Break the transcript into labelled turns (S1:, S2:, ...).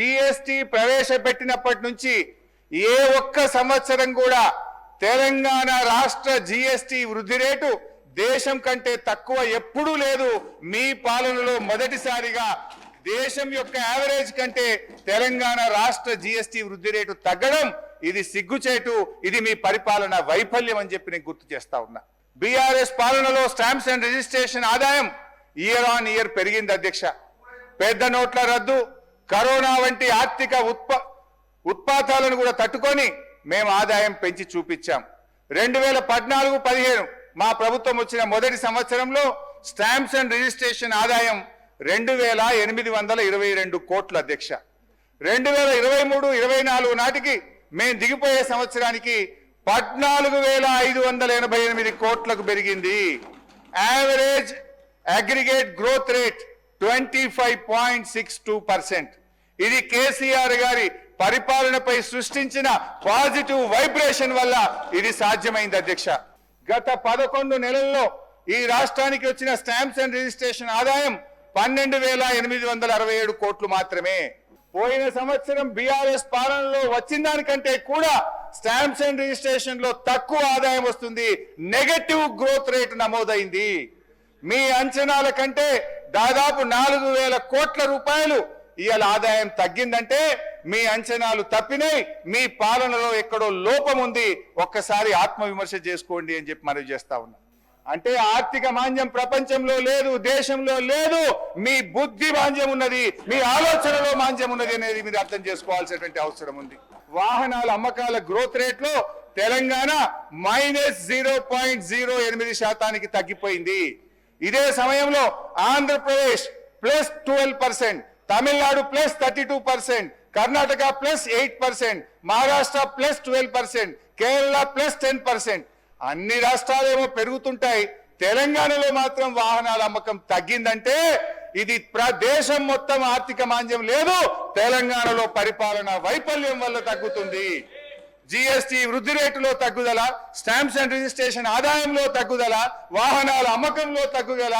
S1: GST ప్రవేశపెట్టినప్పటి నుంచి ఏ ఒక్క సంవత్సరం కూడా తెలంగాణ రాష్ట్ర జీఎస్టీ వృద్ధి రేటు దేశం కంటే తక్కువ ఎప్పుడూ లేదు. మీ పాలనలో మొదటిసారిగా దేశం యొక్క యావరేజ్ కంటే తెలంగాణ రాష్ట్ర జీఎస్టీ వృద్ధి రేటు తగ్గడం ఇది సిగ్గుచేటు. ఇది మీ పరిపాలన వైఫల్యం అని చెప్పి నేను గుర్తు చేస్తా ఉన్నా. బీఆర్ఎస్ పాలనలో స్టాంప్స్ అండ్ రిజిస్ట్రేషన్ ఆదాయం ఇయర్ ఆన్ ఇయర్ పెరిగింది అధ్యక్ష. పెద్ద నోట్ల రద్దు, కరోనా వంటి ఆర్థిక ఉత్పాతాలను కూడా తట్టుకొని మేము ఆదాయం పెంచి చూపించాం. 2014-15 మా ప్రభుత్వం వచ్చిన మొదటి సంవత్సరంలో స్టాంప్స్ అండ్ రిజిస్ట్రేషన్ ఆదాయం 2822 కోట్ల అధ్యక్ష. 2023-24 నాటికి మేము దిగిపోయే సంవత్సరానికి 14,588 కోట్లకు పెరిగింది. Average aggregate growth rate 25.62%. ఇది కేసీఆర్ గారి పరిపాలనపై సృష్టించిన పాజిటివ్ వైబ్రేషన్ వల్ల ఇది సాధ్యమైంది అధ్యక్ష. గత 11 నెలల్లో ఈ రాష్ట్రానికి వచ్చిన స్టాంప్స్ అండ్ రిజిస్ట్రేషన్ ఆదాయం 12,867 కోట్లు మాత్రమే. పోయిన సంవత్సరం బీఆర్ఎస్ పాలనలో వచ్చిన దానికంటే కూడా స్టాంప్స్ అండ్ రిజిస్ట్రేషన్ లో తక్కువ ఆదాయం వస్తుంది. నెగటివ్ గ్రోత్ రేట్ నమోదైంది. మీ అంచనాల కంటే దాదాపు 4,000 కోట్ల రూపాయలు ఇవాళ ఆదాయం తగ్గిందంటే మీ అంచనాలు తప్పినాయి. మీ పాలనలో ఎక్కడో లోపం ఉంది. ఒక్కసారి ఆత్మవిమర్శ చేసుకోండి అని చెప్పి మనవి చేస్తా ఉన్నా. అంటే ఆర్థిక మాంద్యం ప్రపంచంలో లేదు, దేశంలో లేదు. మీ బుద్ధి మాంద్యం ఉన్నది, మీ ఆలోచనలో మాంద్యం ఉన్నది అనేది మీరు అర్థం చేసుకోవాల్సినటువంటి అవసరం ఉంది. వాహనాల అమ్మకాల గ్రోత్ రేట్ లో తెలంగాణ -0.08% తగ్గిపోయింది. ఇదే సమయంలో ఆంధ్రప్రదేశ్ +12%, తమిళనాడు +32%, కర్ణాటక +8%, మహారాష్ట్ర +12%, కేరళ +10%. అన్ని రాష్ట్రాలేమో పెరుగుతుంటాయి, తెలంగాణలో మాత్రం వాహనాల అమ్మకం తగ్గిందంటే ఇది దేశం మొత్తం ఆర్థిక మాంద్యం లేదు, తెలంగాణలో పరిపాలన వైఫల్యం వల్ల తగ్గుతుంది. జీఎస్టీ వృద్ధి రేటులో తగ్గుదల, స్టాంప్స్ అండ్ రిజిస్ట్రేషన్ ఆదాయంలో తగ్గుదల, వాహనాల అమ్మకంలో తగ్గుదల,